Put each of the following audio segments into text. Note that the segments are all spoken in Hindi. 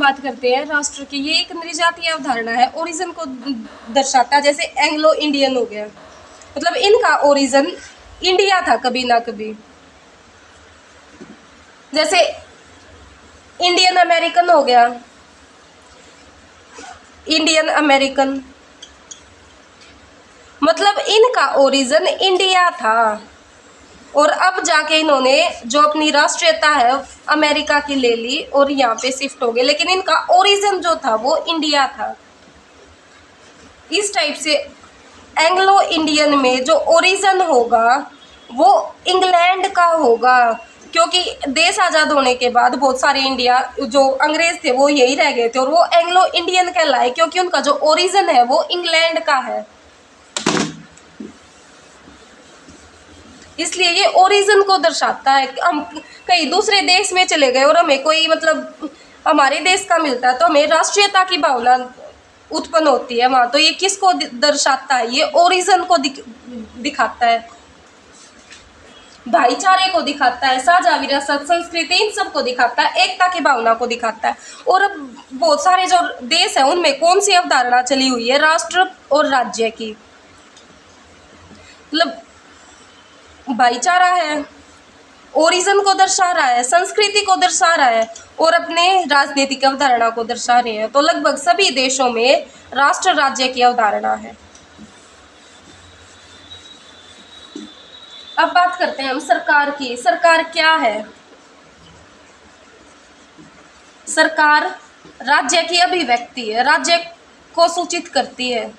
बात करते हैं राष्ट्र की। ये एक नृजातीय अवधारणा है, ओरिजिन को दर्शाता है। जैसे एंग्लो इंडियन हो गया, मतलब इनका ओरिजिन इंडिया था कभी ना कभी। जैसे इंडियन अमेरिकन हो गया, इंडियन अमेरिकन, मतलब इनका ओरिजिन इंडिया था और अब जाके इन्होंने जो अपनी राष्ट्रीयता है अमेरिका की ले ली और यहाँ पे शिफ्ट हो गए, लेकिन इनका ओरिजिन जो था वो इंडिया था। इस टाइप से एंग्लो इंडियन में जो ओरिजिन होगा वो इंग्लैंड का होगा, क्योंकि देश आज़ाद होने के बाद बहुत सारे इंडिया जो अंग्रेज थे वो यही रह गए थे और वो एंग्लो इंडियन कहलाए, क्योंकि उनका जो ओरिजिन है वो इंग्लैंड का है। इसलिए ये ओरिजिन को दर्शाता है। हम कहीं दूसरे देश में चले गए और हमें कोई मतलब हमारे देश का मिलता है तो हमें राष्ट्रीयता की भावना उत्पन्न होती है वहाँ, तो ये किसको दर्शाता है? ये ओरिजिन को दिखाता है, भाईचारे को दिखाता है, साझा विरासत, संस्कृति, इन सब को दिखाता है, एकता की भावना को दिखाता है। और अब बहुत सारे जो देश है उनमें कौन सी अवधारणा चली हुई है? राष्ट्र और राज्य की, मतलब भाईचारा है, ओरिजिन को दर्शा रहा है, संस्कृति को दर्शा रहा है और अपने राजनीतिक अवधारणा को दर्शा रहे हैं। तो लगभग सभी देशों में राष्ट्र राज्य की अवधारणा है। अब बात करते हैं हम सरकार की। सरकार क्या है? सरकार राज्य की अभिव्यक्ति है, राज्य को सूचित करती है।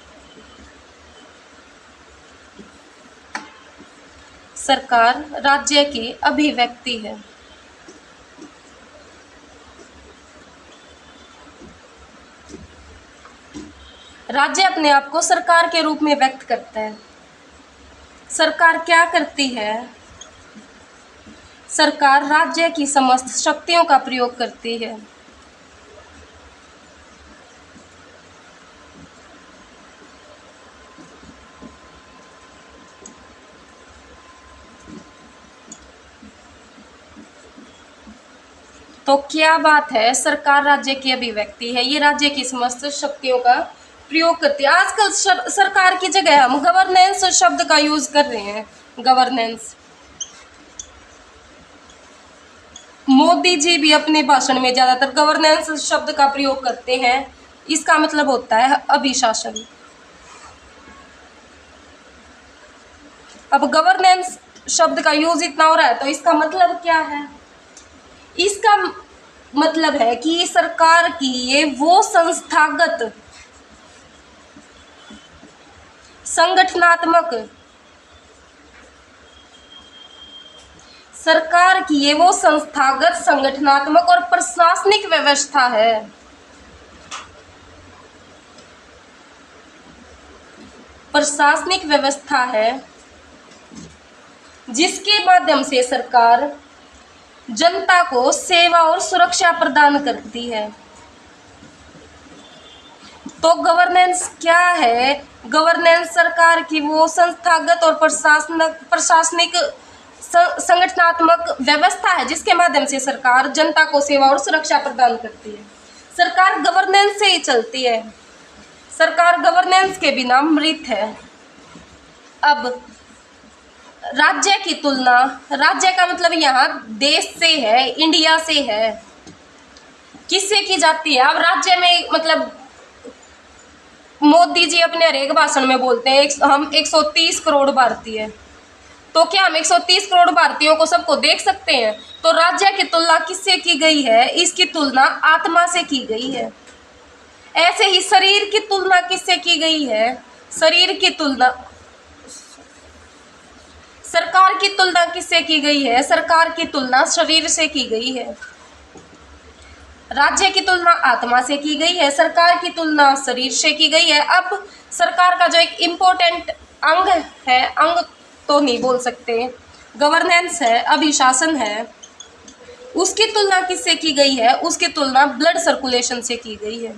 सरकार राज्य की अभिव्यक्ति है। राज्य अपने आप को सरकार के रूप में व्यक्त करता है। सरकार क्या करती है? सरकार राज्य की समस्त शक्तियों का प्रयोग करती है। तो क्या बात है, सरकार राज्य की अभिव्यक्ति है, ये राज्य की समस्त शक्तियों का प्रयोग करती है। आजकल सरकार की जगह हम गवर्नेंस शब्द का यूज कर रहे हैं। गवर्नेंस, मोदी जी भी अपने भाषण में ज्यादातर गवर्नेंस शब्द का प्रयोग करते हैं। इसका मतलब होता है अभिशासन। अब गवर्नेंस शब्द का यूज इतना हो रहा है तो इसका मतलब क्या है? इसका मतलब है कि सरकार की ये वो संस्थागत, संगठनात्मक, सरकार की ये वो संस्थागत, संगठनात्मक और प्रशासनिक व्यवस्था है। प्रशासनिक व्यवस्था है जिसके माध्यम से सरकार जनता को सेवा और सुरक्षा प्रदान करती है। तो गवर्नेंस क्या है? गवर्नेंस सरकार की वो संस्थागत और प्रशासनिक संगठनात्मक व्यवस्था है जिसके माध्यम से सरकार जनता को सेवा और सुरक्षा प्रदान करती है। सरकार गवर्नेंस से ही चलती है। सरकार गवर्नेंस के बिना मृत है। अब राज्य की तुलना, राज्य का मतलब यहाँ देश से है, इंडिया से है, किससे की जाती है? अब राज्य में मतलब मोदी जी अपने हर एक भाषण में बोलते हैं हम 130 करोड़ भारतीय, तो क्या हम 130 करोड़ भारतीयों को सबको देख सकते हैं? तो राज्य की तुलना किससे की गई है? इसकी तुलना आत्मा से की गई है। ऐसे ही शरीर की तुलना किससे की गई है? शरीर की तुलना, सरकार की तुलना किससे की गई है? सरकार की तुलना शरीर से की गई है। राज्य की तुलना आत्मा से की गई है, सरकार की तुलना शरीर से की गई है। अब सरकार का जो एक इम्पोर्टेंट अंग है, अंग तो नहीं बोल सकते, गवर्नेंस है, अभिशासन है, उसकी तुलना किससे की गई है? उसकी तुलना ब्लड सर्कुलेशन से की गई है।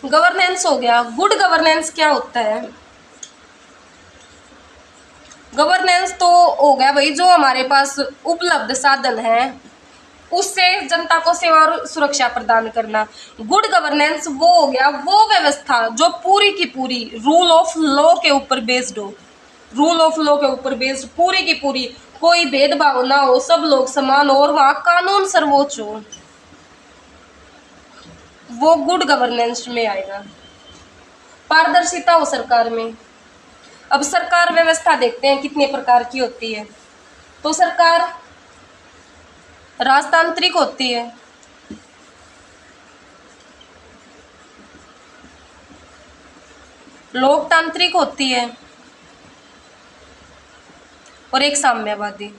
गवर्नेंस हो गया। गुड गवर्नेंस क्या होता है? गवर्नेंस तो हो गया भाई जो हमारे पास उपलब्ध साधन है उससे जनता को सेवा और सुरक्षा प्रदान करना। गुड गवर्नेंस वो हो गया वो व्यवस्था जो पूरी की पूरी रूल ऑफ लॉ के ऊपर बेस्ड हो, रूल ऑफ लॉ के ऊपर बेस्ड, पूरी की पूरी, कोई भेदभाव ना हो, सब लोग समान हो और वहाँ कानून सर्वोच्च हो, वो गुड गवर्नेंस में आएगा। पारदर्शिता हो सरकार में। अब सरकार व्यवस्था देखते हैं कितने प्रकार की होती है। तो सरकार राजतांत्रिक होती है, लोकतांत्रिक होती है और एक साम्यवादी।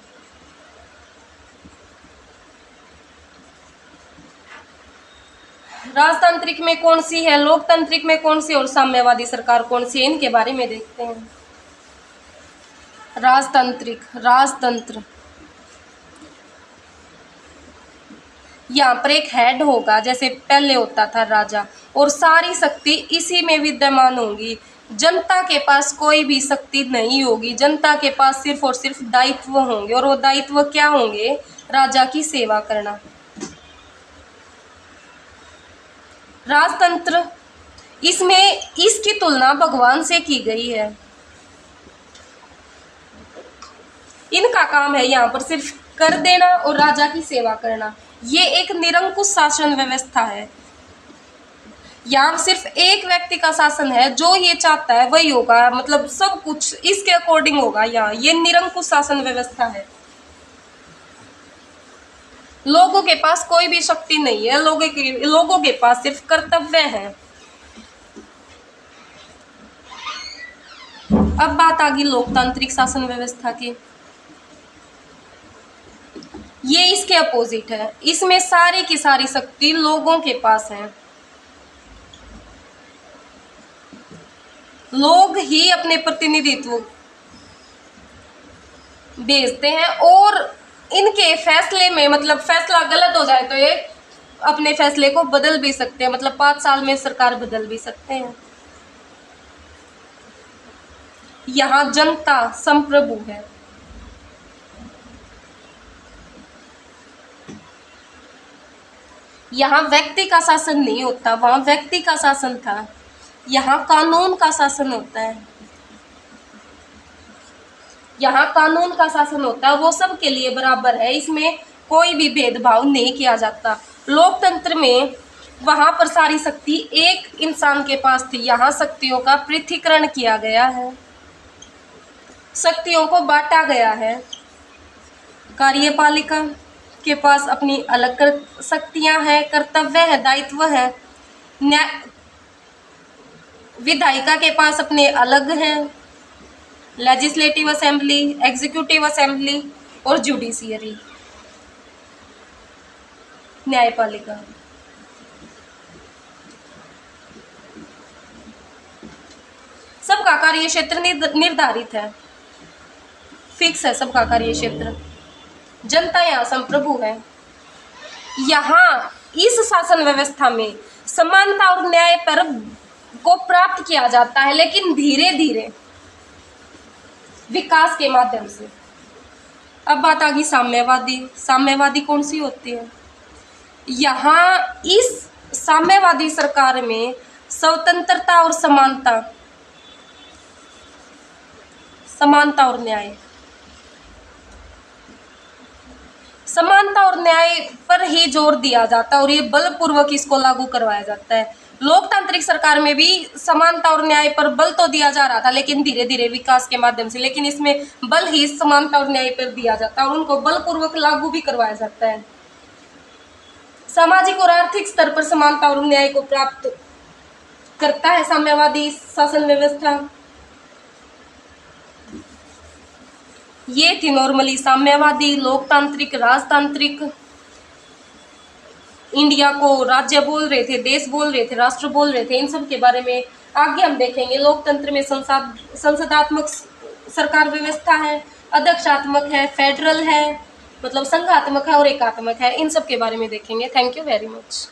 राजतांत्रिक में कौन सी है, लोकतांत्रिक में कौन सी और साम्यवादी सरकार कौन सी है, इनके बारे में देखते हैं। राजतांत्रिक, राजतंत्र, यहाँ पर एक हेड होगा जैसे पहले होता था राजा, और सारी शक्ति इसी में विद्यमान होगी। जनता के पास कोई भी शक्ति नहीं होगी, जनता के पास सिर्फ और सिर्फ दायित्व होंगे, और वो दायित्व क्या होंगे? राजा की सेवा करना। राजतंत्र, इसमें इसकी तुलना भगवान से की गई है। इनका काम है यहाँ पर सिर्फ कर देना और राजा की सेवा करना। ये एक निरंकुश शासन व्यवस्था है। यहाँ सिर्फ एक व्यक्ति का शासन है, जो ये चाहता है वही होगा, मतलब सब कुछ इसके अकॉर्डिंग होगा। यहाँ ये निरंकुश शासन व्यवस्था है। लोगों के पास कोई भी शक्ति नहीं है, लोगों के पास सिर्फ कर्तव्य है। अब बात आ गई लोकतांत्रिक शासन व्यवस्था की। ये इसके अपोजिट है, इसमें सारी की सारी शक्ति लोगों के पास है। लोग ही अपने प्रतिनिधित्व भेजते हैं और इनके फैसले में, मतलब फैसला गलत हो जाए तो ये अपने फैसले को बदल भी सकते हैं, मतलब 5 साल में सरकार बदल भी सकते हैं। यहाँ जनता संप्रभु है। यहाँ व्यक्ति का शासन नहीं होता, वहां व्यक्ति का शासन था। यहाँ कानून का शासन होता है, यहाँ कानून का शासन होता है, वो सबके लिए बराबर है, इसमें कोई भी भेदभाव नहीं किया जाता। लोकतंत्र में वहां पर सारी शक्ति एक इंसान के पास थी, यहाँ शक्तियों का पृथक्करण किया गया है, शक्तियों को बांटा गया है। कार्यपालिका के पास अपनी अलग शक्तियां हैं, कर्तव्य है, दायित्व है। न्याय विधायिका के पास अपने अलग हैं, लेजिस्लेटिव असेंबली, एग्जीक्यूटिव असेंबली और जुडिशियरी, न्यायपालिका। सबका कार्य क्षेत्र निर्धारित है, फिक्स है सबका कार्य क्षेत्र। जनता यहाँ संप्रभु है। यहाँ इस शासन व्यवस्था में समानता और न्याय पर को प्राप्त किया जाता है, लेकिन धीरे धीरे विकास के माध्यम से। अब बात आ गई साम्यवादी। साम्यवादी कौन सी होती है? यहाँ इस साम्यवादी सरकार में स्वतंत्रता और समानता, समानता और न्याय, समानता और न्याय पर ही जोर दिया जाता है और ये बलपूर्वक इसको लागू करवाया जाता है। लोकतांत्रिक सरकार में भी समानता और न्याय पर बल तो दिया जा रहा था, लेकिन धीरे धीरे विकास के माध्यम से, लेकिन इसमें बल ही समानता और न्याय पर दिया जाता है और उनको बलपूर्वक लागू भी करवाया जाता है। सामाजिक और आर्थिक स्तर पर समानता और न्याय को प्राप्त करता है साम्यवादी शासन व्यवस्था। ये थी नॉर्मली साम्यवादी, लोकतांत्रिक, राजतांत्रिक। इंडिया को राज्य बोल रहे थे, देश बोल रहे थे, राष्ट्र बोल रहे थे, इन सब के बारे में आगे हम देखेंगे। लोकतंत्र में संसदात्मक सरकार व्यवस्था है, अध्यक्षात्मक है, फेडरल है, मतलब संघात्मक है और एकात्मक है। इन सब के बारे में देखेंगे। Thank you very much.